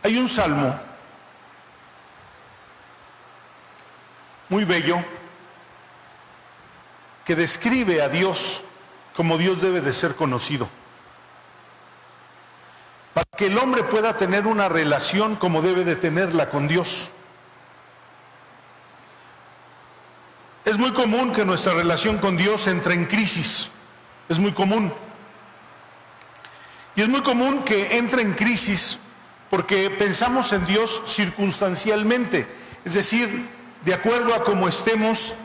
Hay un salmo muy bello que describe a Dios como Dios debe de ser conocido. Para que el hombre pueda tener una relación como debe de tenerla con Dios. Es muy común que nuestra relación con Dios entre en crisis. Es muy común. Y es muy común que entre en crisis porque pensamos en Dios circunstancialmente, es decir, de acuerdo a cómo estemos,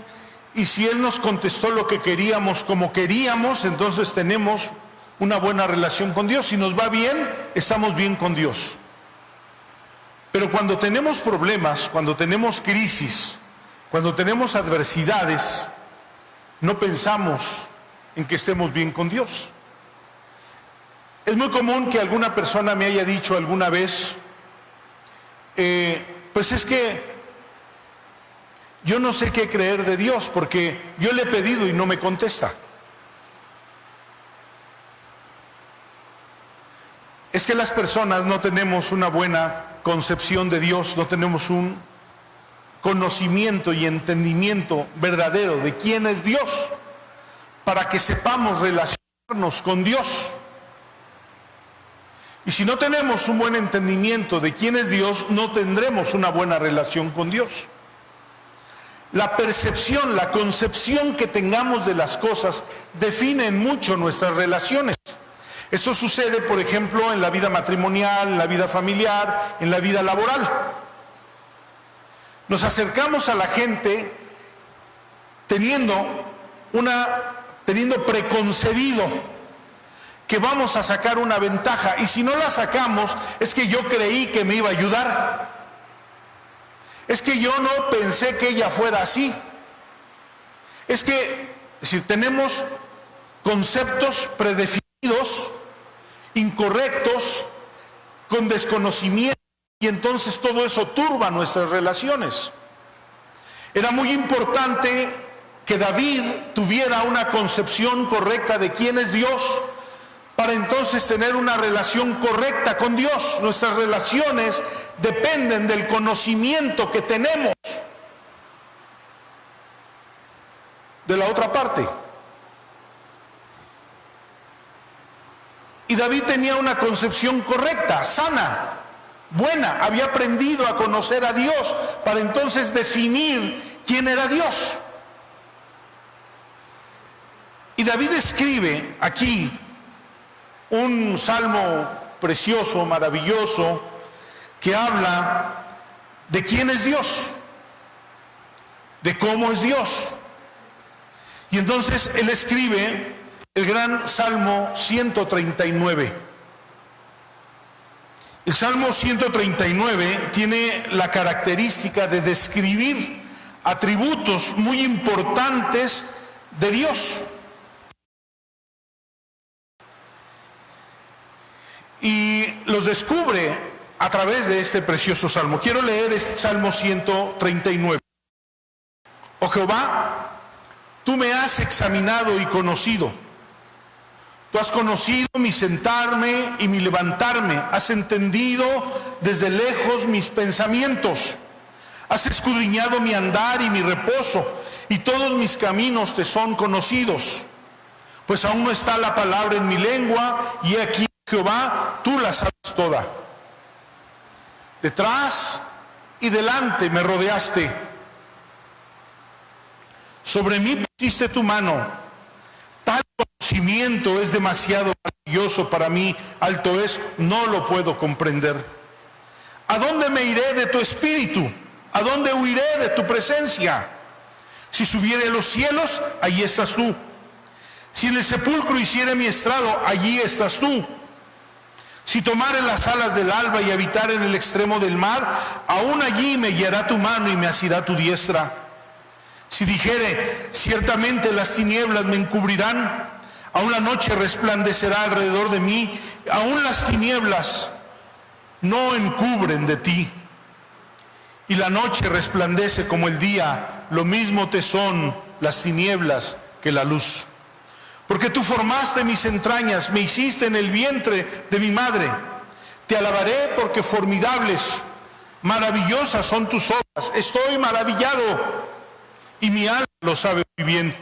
y si Él nos contestó lo que queríamos como queríamos, entonces tenemos una buena relación con Dios. Si nos va bien, estamos bien con Dios. Pero cuando tenemos problemas, cuando tenemos crisis, cuando tenemos adversidades, no pensamos en que estemos bien con Dios. Es muy común que alguna persona me haya dicho alguna vez, pues es que yo no sé qué creer de Dios porque yo le he pedido y no me contesta. Es que las personas no tenemos una buena concepción de Dios, no tenemos un conocimiento y entendimiento verdadero de quién es Dios, para que sepamos relacionarnos con Dios. Y si no tenemos un buen entendimiento de quién es Dios, no tendremos una buena relación con Dios. La percepción, la concepción que tengamos de las cosas definen mucho nuestras relaciones. Esto sucede, por ejemplo, en la vida matrimonial, en la vida familiar, en la vida laboral. Nos acercamos a la gente teniendo preconcebido que vamos a sacar una ventaja, y si no la sacamos es que yo creí que me iba a ayudar, es que yo no pensé que ella fuera así, es decir, tenemos conceptos predefinidos, incorrectos, con desconocimiento, y entonces todo eso turba nuestras relaciones. Era muy importante que David tuviera una concepción correcta de quién es Dios, para entonces tener una relación correcta con Dios. Nuestras relaciones dependen del conocimiento que tenemos de la otra parte. Y David tenía una concepción correcta, sana, buena. Había aprendido a conocer a Dios para entonces definir quién era Dios. Y David escribe aquí un salmo precioso, maravilloso, que habla de quién es Dios, de cómo es Dios. Y entonces él escribe el gran Salmo 139. El Salmo 139 tiene la característica de describir atributos muy importantes de Dios. Y los descubre a través de este precioso salmo. Quiero leer este Salmo 139. Oh Jehová, tú me has examinado y conocido. Tú has conocido mi sentarme y mi levantarme. Has entendido desde lejos mis pensamientos. Has escudriñado mi andar y mi reposo, y todos mis caminos te son conocidos. Pues aún no está la palabra en mi lengua, y he aquí, Jehová, tú la sabes toda. Detrás y delante me rodeaste. Sobre mí pusiste tu mano. Tal conocimiento es demasiado maravilloso para mí, alto es, no lo puedo comprender. ¿A dónde me iré de tu espíritu? ¿A dónde huiré de tu presencia? Si subiere a los cielos, allí estás tú. Si en el sepulcro hiciere mi estrado, allí estás tú. Si tomare las alas del alba y habitar en el extremo del mar, aún allí me guiará tu mano y me asirá tu diestra. Si dijere, ciertamente las tinieblas me encubrirán, aún la noche resplandecerá alrededor de mí, aún las tinieblas no encubren de ti. Y la noche resplandece como el día, lo mismo te son las tinieblas que la luz. Porque tú formaste mis entrañas, me hiciste en el vientre de mi madre. Te alabaré porque formidables, maravillosas son tus obras. Estoy maravillado y mi alma lo sabe muy bien.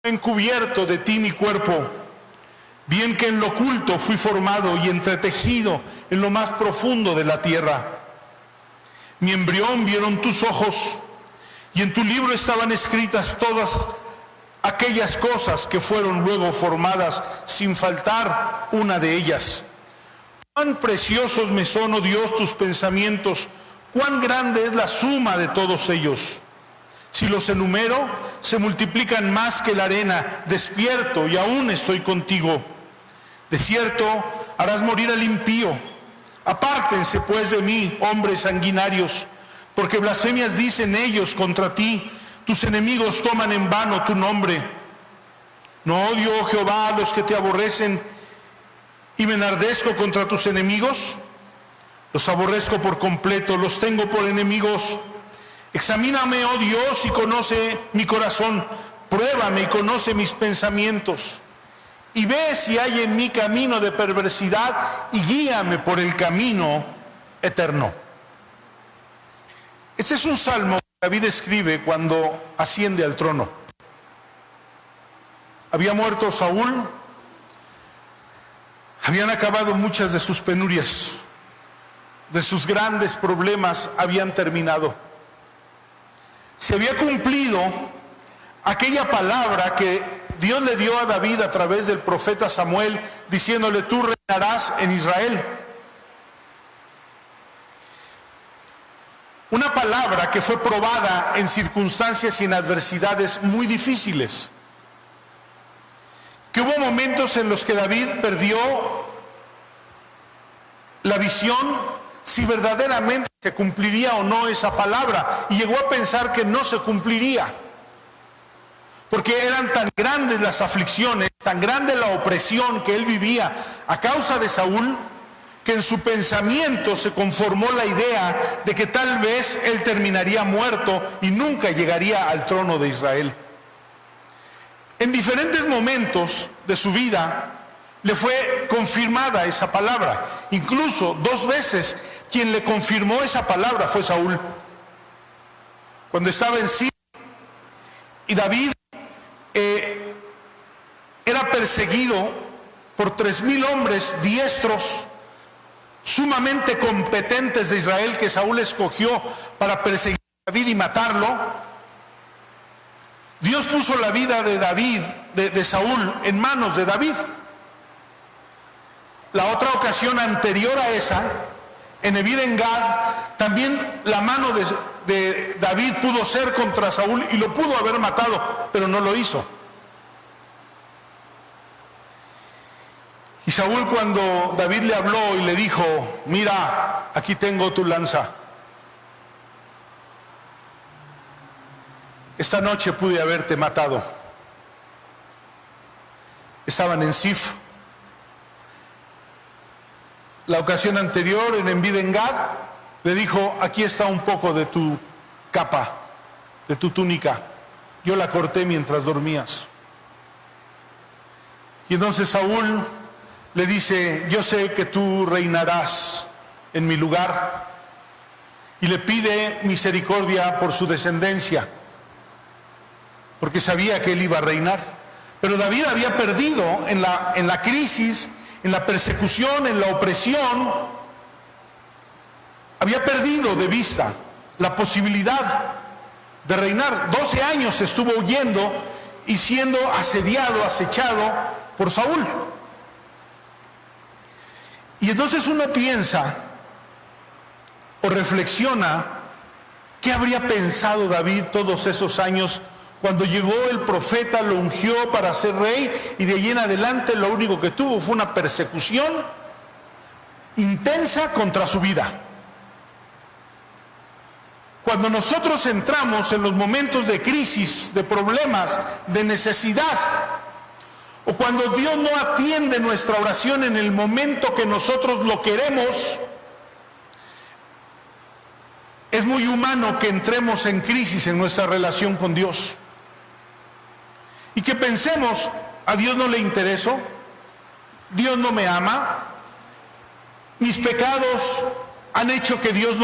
Encubierto de ti mi cuerpo, bien que en lo oculto fui formado y entretejido en lo más profundo de la tierra. Mi embrión vieron tus ojos, y en tu libro estaban escritas todas aquellas cosas que fueron luego formadas, sin faltar una de ellas. Cuán preciosos me son, oh Dios, tus pensamientos, cuán grande es la suma de todos ellos. Si los enumero, se multiplican más que la arena. Despierto y aún estoy contigo. De cierto, harás morir al impío. Apártense pues de mí, hombres sanguinarios, porque blasfemias dicen ellos contra ti. Tus enemigos toman en vano tu nombre. ¿No odio, oh Jehová, a los que te aborrecen y me enardezco contra tus enemigos? Los aborrezco por completo, los tengo por enemigos. Examíname, oh Dios, y conoce mi corazón. Pruébame y conoce mis pensamientos. Y ve si hay en mí camino de perversidad y guíame por el camino eterno. Este es un salmo que David escribe cuando asciende al trono. Había muerto Saúl, habían acabado muchas de sus penurias, de sus grandes problemas habían terminado. Se había cumplido aquella palabra que Dios le dio a David a través del profeta Samuel, diciéndole: tú reinarás en Israel. Una palabra que fue probada en circunstancias y en adversidades muy difíciles. Que hubo momentos en los que David perdió la visión si verdaderamente se cumpliría o no esa palabra, y llegó a pensar que no se cumpliría, porque eran tan grandes las aflicciones, tan grande la opresión que él vivía a causa de Saúl, que en su pensamiento se conformó la idea de que tal vez él terminaría muerto y nunca llegaría al trono de Israel. En diferentes momentos de su vida le fue confirmada esa palabra. Incluso 2 veces quien le confirmó esa palabra fue Saúl. Cuando estaba en Siria y David era perseguido por 3,000 hombres diestros, sumamente competentes de Israel, que Saúl escogió para perseguir a David y matarlo. Dios puso la vida de David, de Saúl, en manos de David. La otra ocasión anterior a esa, en Envid-en-Gad, también la mano de David pudo ser contra Saúl y lo pudo haber matado, pero no lo hizo. Y Saúl, cuando David le habló y le dijo: mira, aquí tengo tu lanza, esta noche pude haberte matado. Estaban en Sif. La ocasión anterior, en Envid-en-Gad, le dijo: aquí está un poco de tu capa, de tu túnica, yo la corté mientras dormías. Y entonces Saúl le dice: yo sé que tú reinarás en mi lugar, y le pide misericordia por su descendencia, porque sabía que él iba a reinar. Pero David había perdido en la crisis, en la persecución, en la opresión, había perdido de vista la posibilidad de reinar. 12 años estuvo huyendo y siendo asediado, acechado por Saúl. Y entonces uno piensa o reflexiona: ¿qué habría pensado David todos esos años cuando llegó el profeta, lo ungió para ser rey, y de allí en adelante lo único que tuvo fue una persecución intensa contra su vida? Cuando nosotros entramos en los momentos de crisis, de problemas, de necesidad, o cuando Dios no atiende nuestra oración en el momento que nosotros lo queremos, es muy humano que entremos en crisis en nuestra relación con Dios y que pensemos: a Dios no le intereso, Dios no me ama, mis pecados han hecho que Dios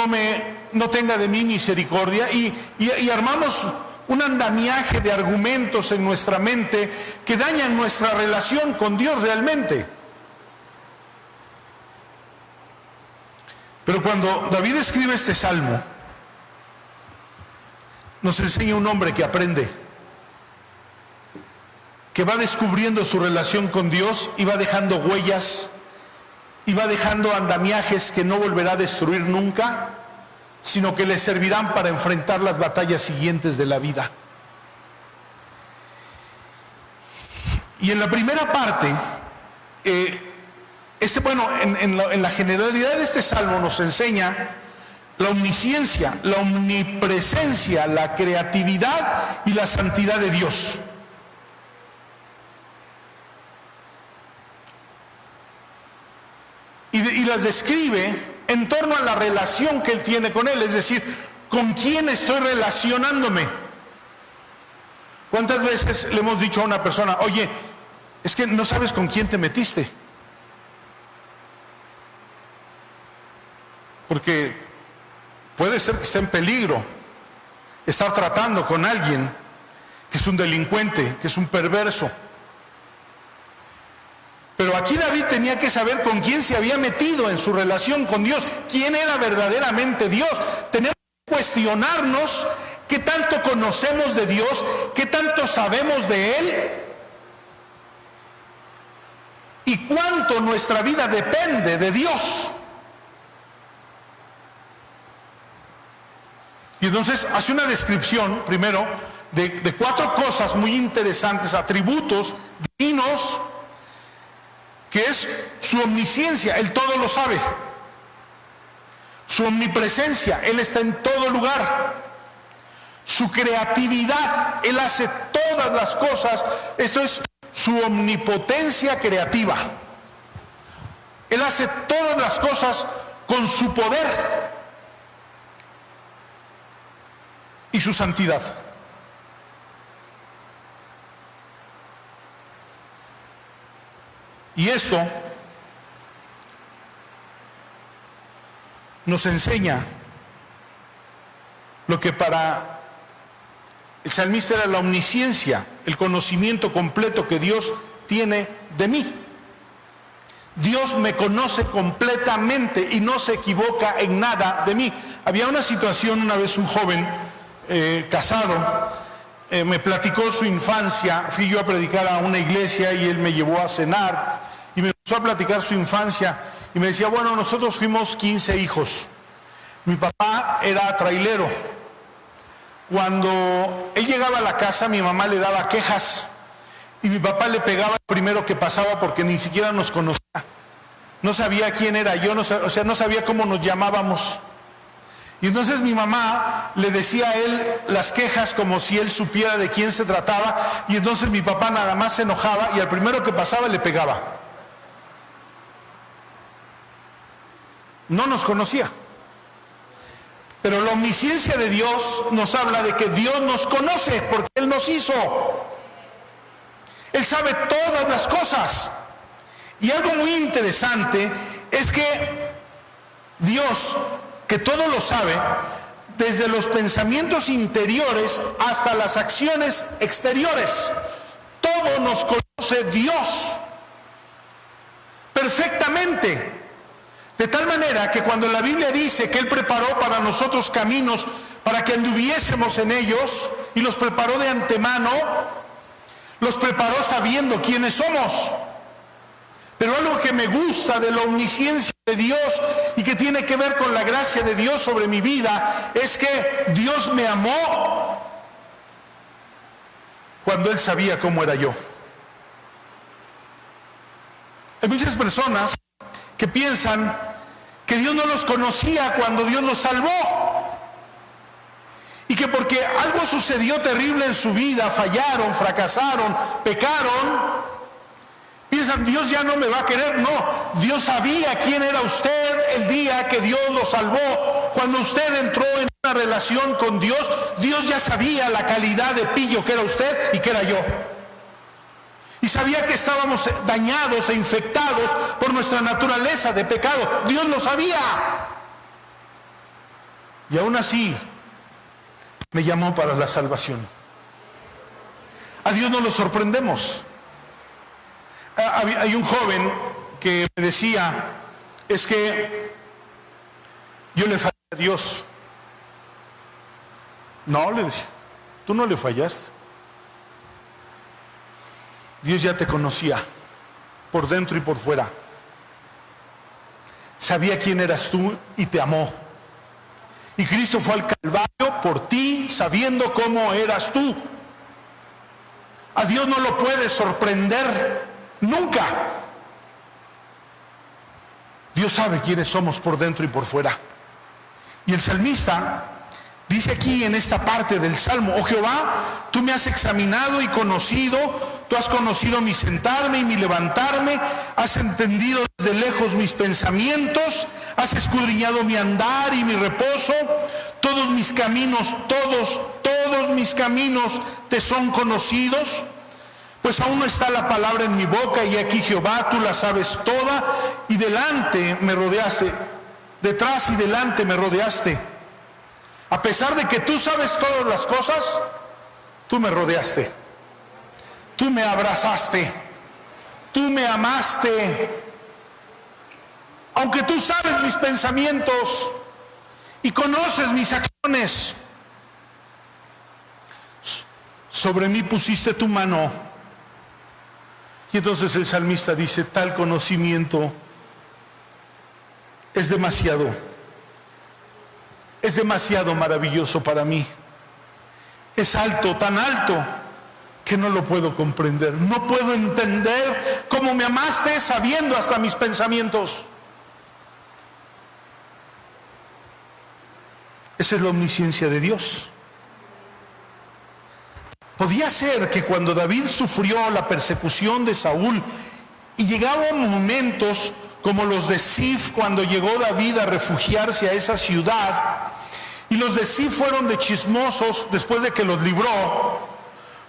no tenga de mí misericordia, y armamos un andamiaje de argumentos en nuestra mente que dañan nuestra relación con Dios realmente. Pero cuando David escribe este salmo, nos enseña un hombre que aprende, que va descubriendo su relación con Dios y va dejando huellas y va dejando andamiajes que no volverá a destruir nunca, sino que le servirán para enfrentar las batallas siguientes de la vida. Y en la primera parte, en la generalidad de este salmo nos enseña la omnisciencia, la omnipresencia, la creatividad y la santidad de Dios. Y las describe en torno a la relación que él tiene con él, es decir, ¿con quién estoy relacionándome? ¿Cuántas veces le hemos dicho a una persona, oye, es que no sabes con quién te metiste? Porque puede ser que esté en peligro estar tratando con alguien que es un delincuente, que es un perverso. Pero aquí David tenía que saber con quién se había metido en su relación con Dios, quién era verdaderamente Dios. Tenemos que cuestionarnos qué tanto conocemos de Dios, qué tanto sabemos de Él y cuánto nuestra vida depende de Dios. Y entonces hace una descripción, primero, de 4 cosas muy interesantes, atributos divinos, que es su omnisciencia, Él todo lo sabe. Su omnipresencia, Él está en todo lugar. Su creatividad, Él hace todas las cosas. Esto es su omnipotencia creativa. Él hace todas las cosas con su poder y su santidad. Y esto nos enseña lo que para el salmista era la omnisciencia, el conocimiento completo que Dios tiene de mí. Dios me conoce completamente y no se equivoca en nada de mí. Había una situación, una vez un joven casado me platicó su infancia. Fui yo a predicar a una iglesia y él me llevó a cenar y me empezó a platicar su infancia y me decía, bueno, nosotros fuimos 15 hijos. Mi papá era trailero. Cuando él llegaba a la casa, mi mamá le daba quejas y mi papá le pegaba el primero que pasaba porque ni siquiera nos conocía. No sabía quién era yo, no sabía cómo nos llamábamos. Y entonces mi mamá le decía a él las quejas como si él supiera de quién se trataba, y entonces mi papá nada más se enojaba y al primero que pasaba le pegaba. No nos conocía. Pero la omnisciencia de Dios nos habla de que Dios nos conoce porque Él nos hizo. Él sabe todas las cosas. Y algo muy interesante es que Dios, que todo lo sabe, desde los pensamientos interiores hasta las acciones exteriores, todo nos conoce Dios perfectamente. De tal manera que cuando la Biblia dice que Él preparó para nosotros caminos para que anduviésemos en ellos, y los preparó de antemano, los preparó sabiendo quiénes somos. Pero algo que me gusta de la omnisciencia de Dios y que tiene que ver con la gracia de Dios sobre mi vida es que Dios me amó cuando Él sabía cómo era yo. Hay muchas personas que piensan que Dios no los conocía cuando Dios los salvó, y que porque algo sucedió terrible en su vida, fallaron, fracasaron, pecaron, piensan, Dios ya no me va a querer. No, Dios sabía quién era usted el día que Dios lo salvó. Cuando usted entró en una relación con Dios, Dios ya sabía la calidad de pillo que era usted y que era yo. Y sabía que estábamos dañados e infectados por nuestra naturaleza de pecado. Dios lo sabía. Y aún así me llamó para la salvación. A Dios no lo sorprendemos. Hay un joven que me decía, es que yo le fallé a Dios. No, le decía, tú no le fallaste. Dios ya te conocía por dentro y por fuera. Sabía quién eras tú y te amó. Y Cristo fue al Calvario por ti, sabiendo cómo eras tú. A Dios no lo puedes sorprender nunca. Dios sabe quiénes somos por dentro y por fuera. Y el salmista dice aquí en esta parte del Salmo: oh Jehová, tú me has examinado y conocido, tú has conocido mi sentarme y mi levantarme, has entendido desde lejos mis pensamientos, has escudriñado mi andar y mi reposo, todos mis caminos, todos mis caminos te son conocidos. Pues aún no está la palabra en mi boca, y aquí Jehová, tú la sabes toda, y delante me rodeaste, detrás y delante me rodeaste. A pesar de que tú sabes todas las cosas, tú me rodeaste, tú me abrazaste, tú me amaste. Aunque tú sabes mis pensamientos y conoces mis acciones, sobre mí pusiste tu mano. Y entonces el salmista dice: tal conocimiento es demasiado maravilloso para mí. Es alto, tan alto, que no lo puedo comprender. No puedo entender cómo me amaste sabiendo hasta mis pensamientos. Esa es la omnisciencia de Dios. Podía ser que cuando David sufrió la persecución de Saúl y llegaban momentos como los de Zif, cuando llegó David a refugiarse a esa ciudad, y los de Zif fueron de chismosos, después de que los libró,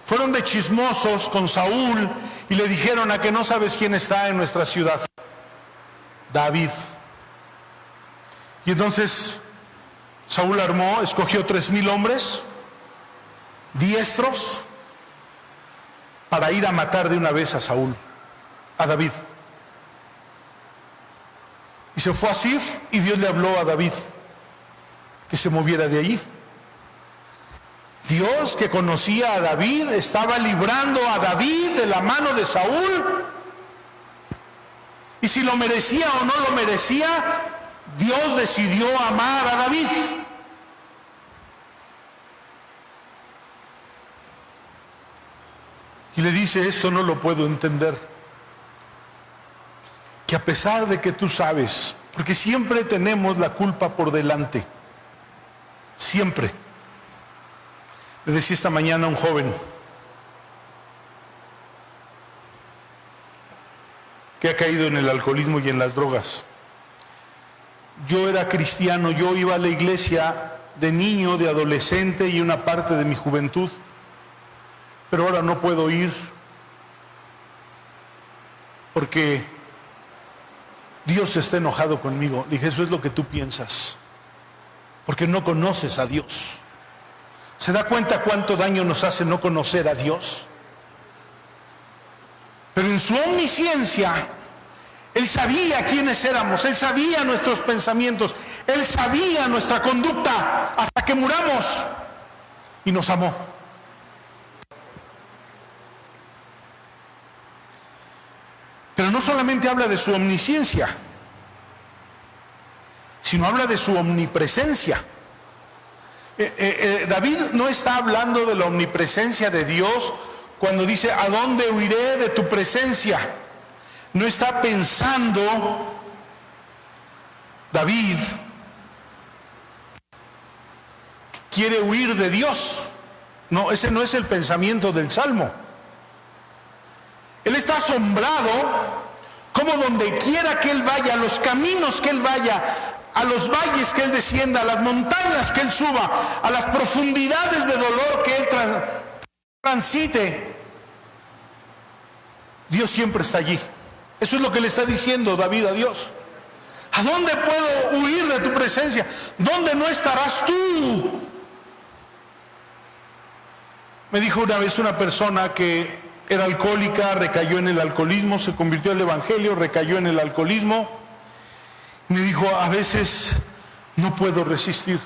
fueron de chismosos con Saúl y le dijeron: ¿a que no sabes quién está en nuestra ciudad? David. Y entonces Saúl escogió 3,000 hombres diestros para ir a matar de una vez a David. Y se fue a Zif, y Dios le habló a David que se moviera de allí. Dios, que conocía a David, estaba librando a David de la mano de Saúl. Y si lo merecía o no lo merecía, Dios decidió amar a David. Y le dice: esto no lo puedo entender. Que a pesar de que tú sabes, porque siempre tenemos la culpa por delante, siempre. Le decía esta mañana a un joven que ha caído en el alcoholismo y en las drogas: yo era cristiano, yo iba a la iglesia de niño, de adolescente y una parte de mi juventud, pero ahora no puedo ir porque Dios está enojado conmigo. Le dije: eso es lo que tú piensas, porque no conoces a Dios. ¿Se da cuenta cuánto daño nos hace no conocer a Dios? Pero en su omnisciencia, Él sabía quiénes éramos, Él sabía nuestros pensamientos, Él sabía nuestra conducta hasta que muramos, y nos amó. Pero no solamente habla de su omnisciencia, sino habla de su omnipresencia. David no está hablando de la omnipresencia de Dios cuando dice: ¿a dónde huiré de tu presencia? No está pensando David quiere huir de Dios. No, ese no es el pensamiento del Salmo. Él está asombrado como donde quiera que él vaya, a los caminos que él vaya, a los valles que él descienda, a las montañas que él suba, a las profundidades de dolor que él transite, Dios siempre está allí. Eso es lo que le está diciendo David a Dios. ¿A dónde puedo huir de tu presencia? ¿Dónde no estarás tú? Me dijo una vez una persona que era alcohólica, recayó en el alcoholismo, se convirtió al evangelio, recayó en el alcoholismo. Me dijo, a veces no puedo resistir.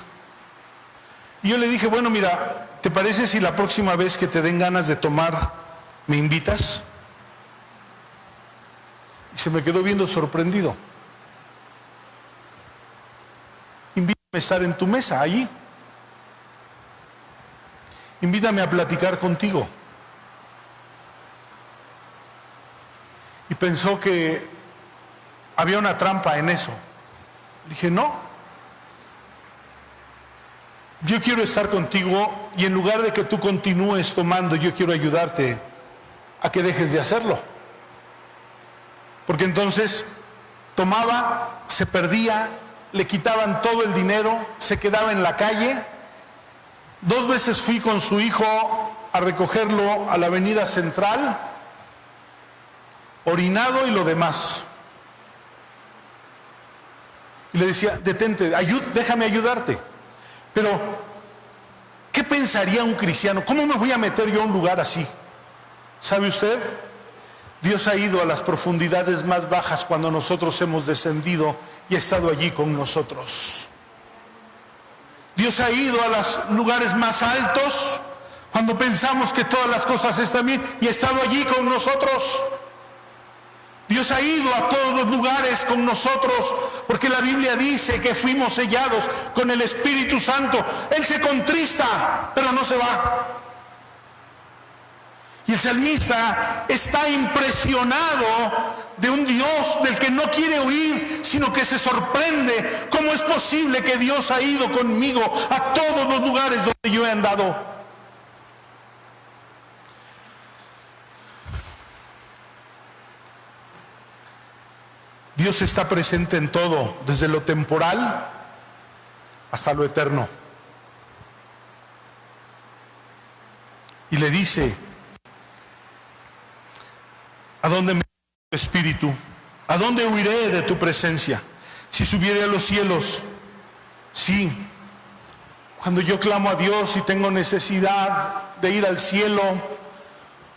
Y yo le dije, bueno, mira, ¿te parece si la próxima vez que te den ganas de tomar, me invitas? Y se me quedó viendo sorprendido. Invítame a estar en tu mesa, allí. Invítame a platicar contigo. Y pensó que había una trampa en eso. Dije, no. Yo quiero estar contigo y en lugar de que tú continúes tomando, yo quiero ayudarte a que dejes de hacerlo. Porque entonces tomaba, se perdía, le quitaban todo el dinero, se quedaba en la calle. 2 veces fui con su hijo a recogerlo a la avenida Central, orinado y lo demás. Y le decía, detente, déjame ayudarte. Pero, ¿qué pensaría un cristiano? ¿Cómo me voy a meter yo a un lugar así? ¿Sabe usted? Dios ha ido a las profundidades más bajas cuando nosotros hemos descendido y ha estado allí con nosotros. Dios ha ido a los lugares más altos cuando pensamos que todas las cosas están bien y ha estado allí con nosotros. Dios ha ido a todos los lugares con nosotros porque la Biblia dice que fuimos sellados con el Espíritu Santo. Él se contrista, pero no se va. Y el salmista está impresionado de un Dios del que no quiere huir, sino que se sorprende. ¿Cómo es posible que Dios ha ido conmigo a todos los lugares donde yo he andado? Dios está presente en todo, desde lo temporal hasta lo eterno. Y le dice, ¿a dónde me iré de tu espíritu? ¿A dónde huiré de tu presencia? Si subiere a los cielos, sí. Cuando yo clamo a Dios y tengo necesidad de ir al cielo,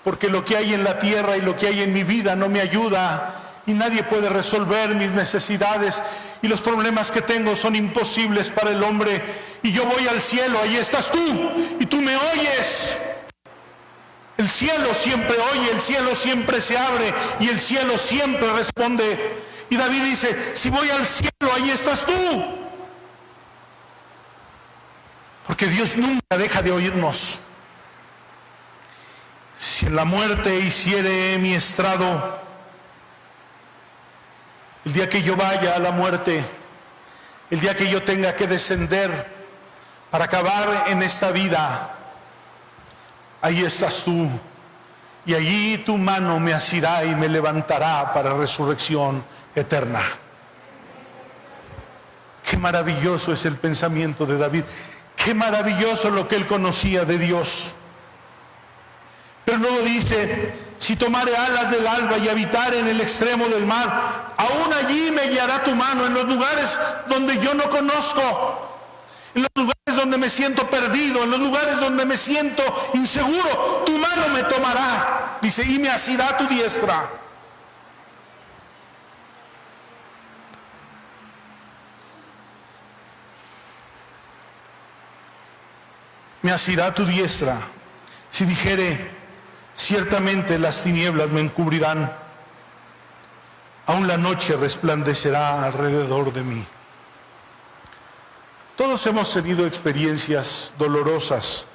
porque lo que hay en la tierra y lo que hay en mi vida no me ayuda, y nadie puede resolver mis necesidades y los problemas que tengo son imposibles para el hombre, y yo voy al cielo, ahí estás tú y tú me oyes. El cielo siempre oye, el cielo siempre se abre y el cielo siempre responde. Y David dice, si voy al cielo, ahí estás tú. Porque Dios nunca deja de oírnos. Si en la muerte hiciere mi estrado, el día que yo vaya a la muerte, el día que yo tenga que descender para acabar en esta vida, ahí estás tú, y allí tu mano me asirá y me levantará para resurrección eterna. Qué maravilloso es el pensamiento de David, qué maravilloso lo que él conocía de Dios. Pero luego dice, si tomare alas del alba y habitar en el extremo del mar, aún allí me guiará tu mano, en los lugares donde yo no conozco, en los lugares donde me siento perdido, en los lugares donde me siento inseguro, tu mano me tomará, dice, y me asirá tu diestra. Me asirá tu diestra. Si dijere, ciertamente las tinieblas me encubrirán, aún la noche resplandecerá alrededor de mí. Todos hemos tenido experiencias dolorosas.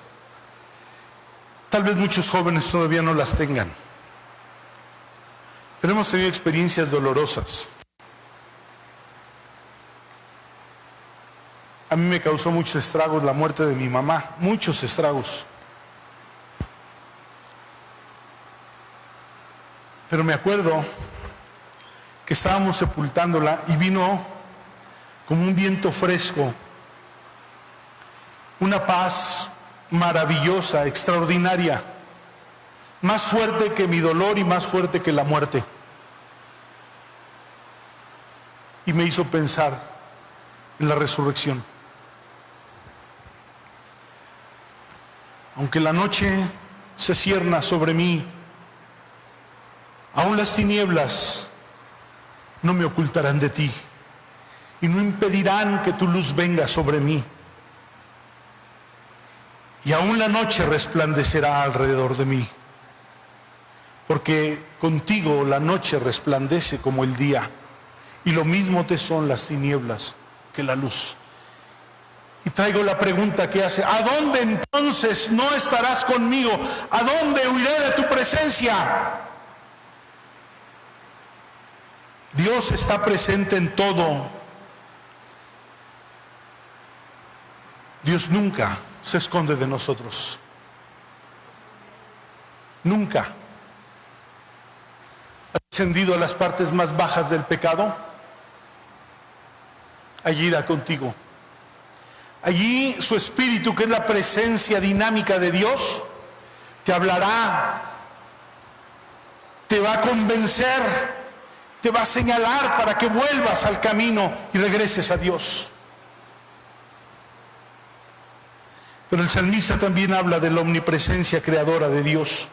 Tal vez muchos jóvenes todavía no las tengan, pero hemos tenido experiencias dolorosas. A mí me causó muchos estragos la muerte de mi mamá, muchos estragos. Pero me acuerdo que estábamos sepultándola y vino como un viento fresco, una paz maravillosa, extraordinaria. más fuerte que mi dolor y más fuerte que la muerte. Y me hizo pensar en la resurrección. Aunque la noche se cierna sobre mí, aún las tinieblas no me ocultarán de ti y no impedirán que tu luz venga sobre mí. Y aún la noche resplandecerá alrededor de mí, porque contigo la noche resplandece como el día, y lo mismo te son las tinieblas que la luz. Y traigo la pregunta que hace: ¿a dónde entonces no estarás conmigo? ¿A dónde huiré de tu presencia? Dios está presente en todo. Dios nunca se esconde de nosotros. Nunca. ¿Ha descendido a las partes más bajas del pecado? Allí irá contigo. Allí su Espíritu, que es la presencia dinámica de Dios, te hablará, te va a convencer, te va a señalar para que vuelvas al camino y regreses a Dios. Pero el salmista también habla de la omnipresencia creadora de Dios.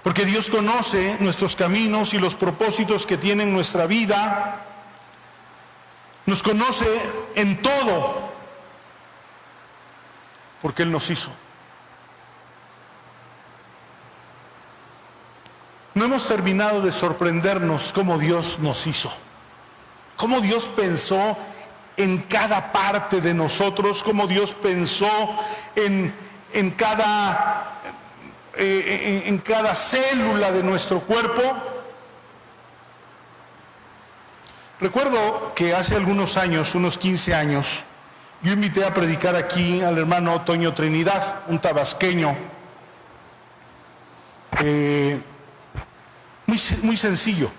Porque Dios conoce nuestros caminos y los propósitos que tiene en nuestra vida. Nos conoce en todo, porque Él nos hizo. No hemos terminado de sorprendernos cómo Dios nos hizo, cómo Dios pensó en cada parte de nosotros, cómo Dios pensó en cada célula de nuestro cuerpo. Recuerdo que hace algunos años, unos 15 años, yo invité a predicar aquí al hermano Toño Trinidad, un tabasqueño, muy sencillo.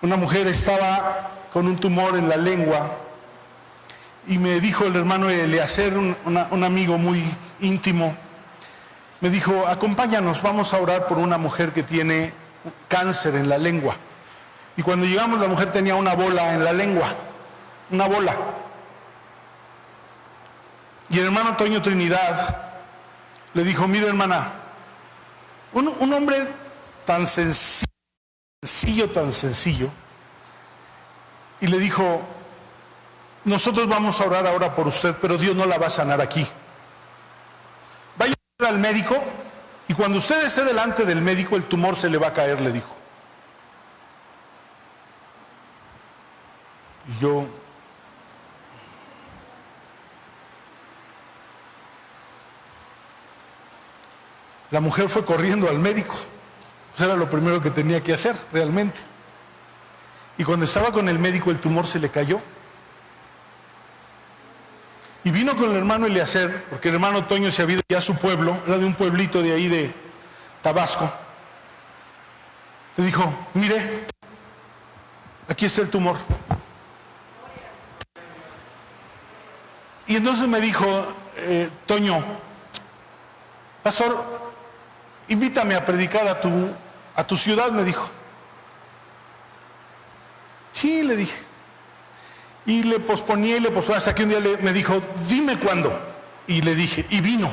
Una mujer estaba con un tumor en la lengua y me dijo el hermano Eleazar, un amigo muy íntimo, me dijo: acompáñanos, vamos a orar por una mujer que tiene cáncer en la lengua. Y cuando llegamos, la mujer tenía una bola en la lengua, una bola. Y el hermano Toño Trinidad le dijo: mire, hermana, un hombre tan sencillo, tan sencillo, y le dijo: nosotros vamos a orar ahora por usted, pero Dios no la va a sanar aquí. Vaya al médico, y cuando usted esté delante del médico, el tumor se le va a caer, le dijo. Y yo, la mujer fue corriendo al médico, pues era lo primero que tenía que hacer realmente. Y cuando estaba con el médico, el tumor se le cayó. Y vino con el hermano Eleazar, porque el hermano Toño se había ido ya a su pueblo, era de un pueblito de ahí de Tabasco. Le dijo: mire, aquí está el tumor. Y entonces me dijo: Toño, pastor, invítame a predicar a tu ciudad, me dijo. Sí, le dije. Y le posponía hasta que un día me dijo: dime cuándo. Y le dije, y vino.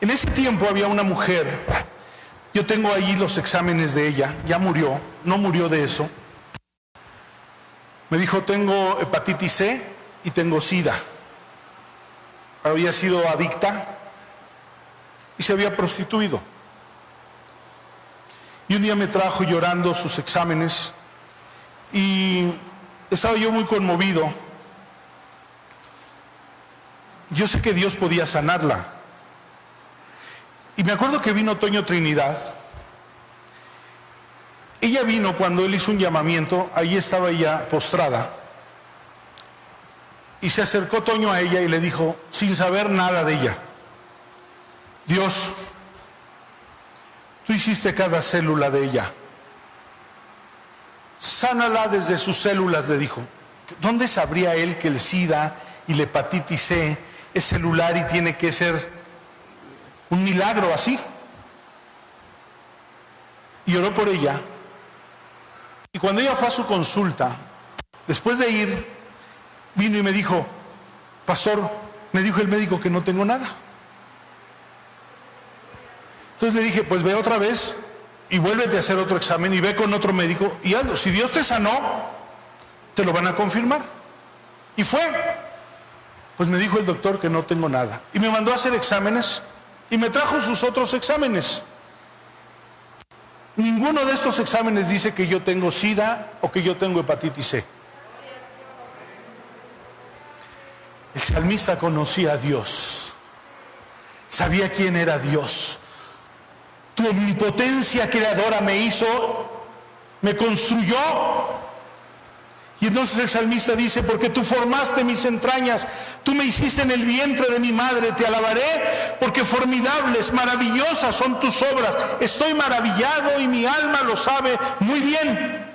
En ese tiempo había una mujer, yo tengo ahí los exámenes de ella, ya murió, no murió de eso. Me dijo: tengo hepatitis C y tengo SIDA. Había sido adicta y se había prostituido. Y un día me trajo llorando sus exámenes y estaba yo muy conmovido. Yo sé que Dios podía sanarla. Y me acuerdo que vino Toño Trinidad. Ella vino cuando él hizo un llamamiento, ahí estaba ella postrada. Y se acercó Toño a ella y le dijo, sin saber nada de ella: Dios, tú hiciste cada célula de ella. Sánala desde sus células, le dijo. ¿Dónde sabría él que el SIDA y la hepatitis C es celular y tiene que ser un milagro así. Y oró por ella. Y cuando ella fue a su consulta, después de ir, vino y me dijo: pastor, me dijo el médico que no tengo nada. Entonces le dije: pues ve otra vez y vuélvete a hacer otro examen y ve con otro médico y hazlo. Si Dios te sanó, te lo van a confirmar. Y fue. Pues me dijo el doctor que no tengo nada. Y me mandó a hacer exámenes y me trajo sus otros exámenes. Ninguno de estos exámenes dice que yo tengo SIDA o que yo tengo hepatitis C. El salmista conocía a Dios. Sabía quién era Dios. Tu omnipotencia creadora me hizo, me construyó. Y entonces el salmista dice: porque tú formaste mis entrañas, tú me hiciste en el vientre de mi madre, te alabaré, porque formidables, maravillosas son tus obras. Estoy maravillado y mi alma lo sabe muy bien.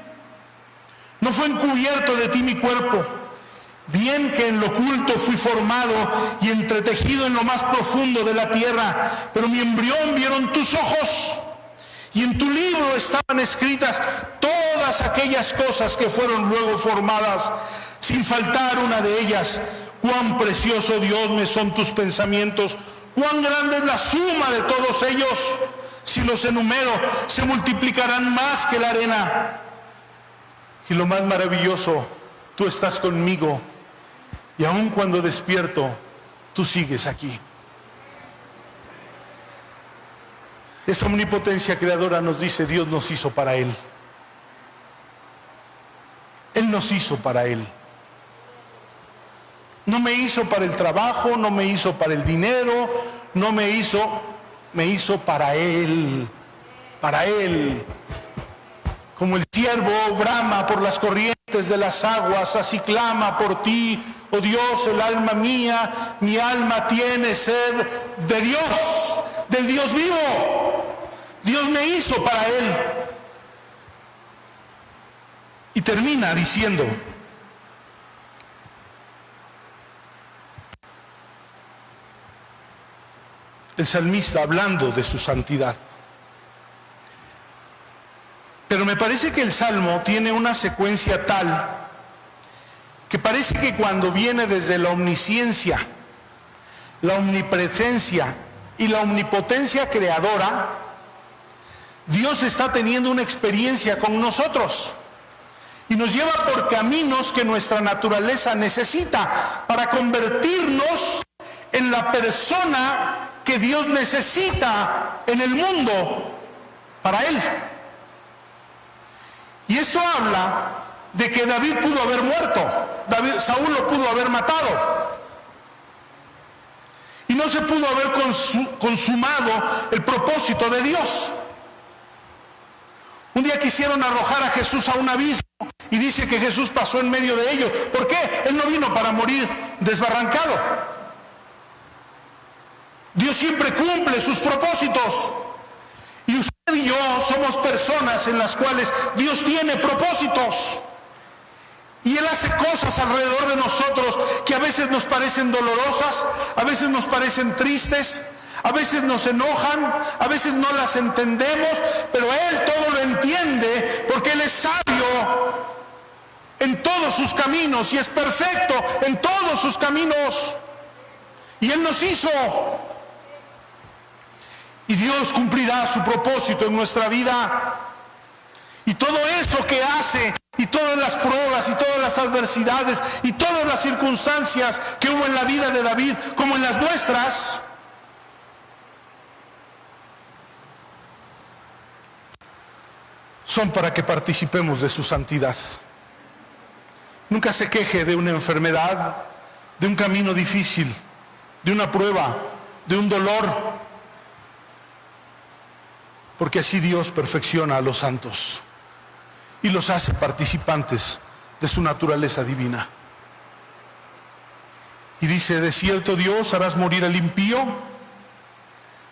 No fue encubierto de ti mi cuerpo, bien que en lo oculto fui formado y entretejido en lo más profundo de la tierra, pero mi embrión vieron tus ojos. Y en tu libro estaban escritas todas aquellas cosas que fueron luego formadas, sin faltar una de ellas. Cuán precioso, Dios, me son tus pensamientos, cuán grande es la suma de todos ellos. Si los enumero, se multiplicarán más que la arena. Y lo más maravilloso, tú estás conmigo, y aun cuando despierto, tú sigues aquí. Esa omnipotencia creadora nos dice: Dios nos hizo para Él. Él nos hizo para Él. No me hizo para el trabajo, no me hizo para el dinero, me hizo para Él. Para Él. Como el ciervo brama por las corrientes de las aguas, así clama por ti, oh Dios, el alma mía. Mi alma tiene sed de Dios, del Dios vivo. Dios me hizo para Él. Y termina diciendo: el salmista hablando de su santidad. Pero me parece que el Salmo tiene una secuencia tal que parece que cuando viene desde la omnisciencia, la omnipresencia y la omnipotencia creadora, Dios está teniendo una experiencia con nosotros y nos lleva por caminos que nuestra naturaleza necesita para convertirnos en la persona que Dios necesita en el mundo para Él. Y esto habla de que David pudo haber muerto, Saúl lo pudo haber matado, y no se pudo haber consumado el propósito de Dios. Un día quisieron arrojar a Jesús a un abismo y dice que Jesús pasó en medio de ellos. ¿Por qué? Él no vino para morir desbarrancado. Dios siempre cumple sus propósitos. Y usted y yo somos personas en las cuales Dios tiene propósitos. Y Él hace cosas alrededor de nosotros que a veces nos parecen dolorosas, a veces nos parecen tristes, a veces nos enojan, a veces no las entendemos, pero Él todo lo entiende porque Él es sabio en todos sus caminos y es perfecto en todos sus caminos. Y Él nos hizo. Y Dios cumplirá su propósito en nuestra vida. Y todo eso que hace, y todas las pruebas, y todas las adversidades, y todas las circunstancias que hubo en la vida de David, como en las nuestras, son para que participemos de su santidad. Nunca se queje de una enfermedad, de un camino difícil, de una prueba, de un dolor, porque así Dios perfecciona a los santos y los hace participantes de su naturaleza divina. Y dice: de cierto, Dios, harás morir al impío.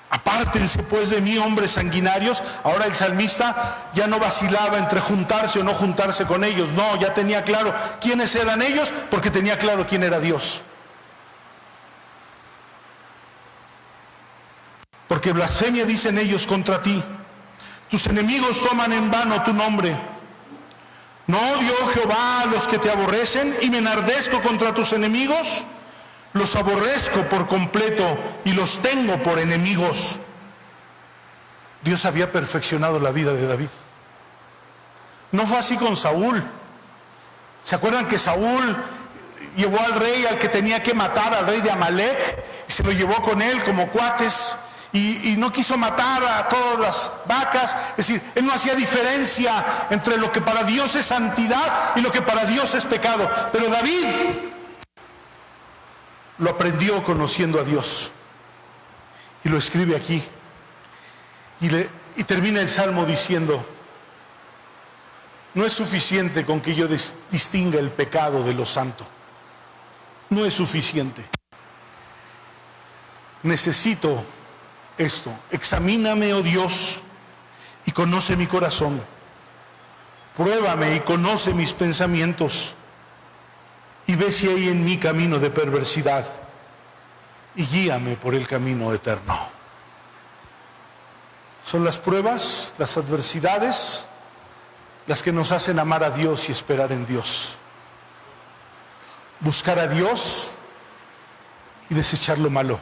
Apártense pues de mí, hombres sanguinarios. Ahora el salmista ya no vacilaba entre juntarse o no juntarse con ellos. No, ya tenía claro quiénes eran ellos, porque tenía claro quién era Dios. porque blasfemia dicen ellos contra ti. Tus enemigos toman en vano tu nombre. ¿No odio Jehová a los que te aborrecen y me enardezco contra tus enemigos? Los aborrezco por completo y los tengo por enemigos. Dios había perfeccionado la vida de David. No fue así con Saúl. ¿Se acuerdan que Saúl llevó al rey al que tenía que matar, al rey de Amalek, y se lo llevó con él como cuates, y no quiso matar a todas las vacas? Es decir, él no hacía diferencia entre lo que para Dios es santidad y lo que para Dios es pecado. Pero David lo aprendió conociendo a Dios, y lo escribe aquí, y termina el Salmo diciendo: no es suficiente con que yo distinga el pecado de lo santo. No es suficiente. Necesito esto. Examíname, oh Dios, y conoce mi corazón. Pruébame y conoce mis pensamientos, y ve si hay en mí camino de perversidad, y guíame por el camino eterno. Son las pruebas, las adversidades, las que nos hacen amar a Dios y esperar en Dios. Buscar a Dios y desechar lo malo.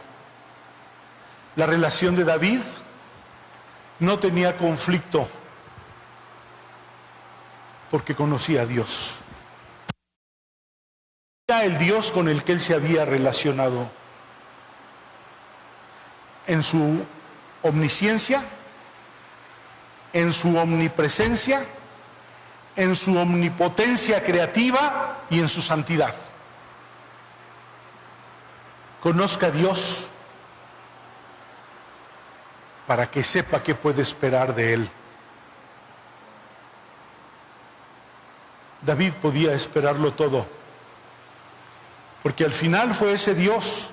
La relación de David no tenía conflicto porque conocía a Dios. Era el Dios con el que él se había relacionado en su omnisciencia, en su omnipresencia, en su omnipotencia creativa y en su santidad. Conozca a Dios para que sepa qué puede esperar de Él. David podía esperarlo todo, porque al final fue ese Dios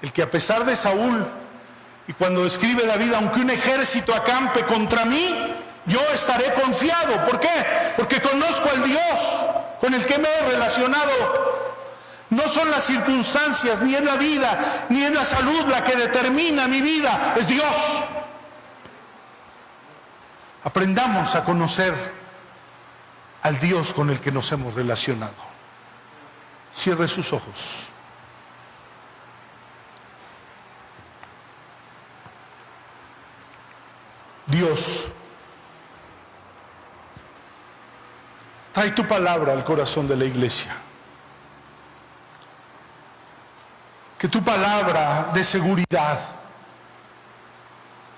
el que, a pesar de Saúl, y cuando escribe David: aunque un ejército acampe contra mí, yo estaré confiado. ¿Por qué? Porque conozco al Dios con el que me he relacionado. No son las circunstancias, ni es la vida, ni es la salud la que determina mi vida, es Dios. Aprendamos a conocer al Dios con el que nos hemos relacionado. Cierre sus ojos. Dios, trae tu palabra al corazón de la iglesia. Que tu palabra dé seguridad,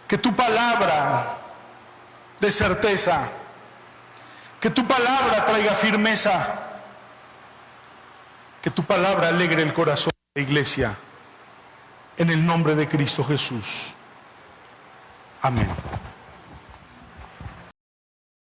que tu palabra dé certeza, que tu palabra traiga firmeza, que tu palabra alegre el corazón de la iglesia, en el nombre de Cristo Jesús. Amén.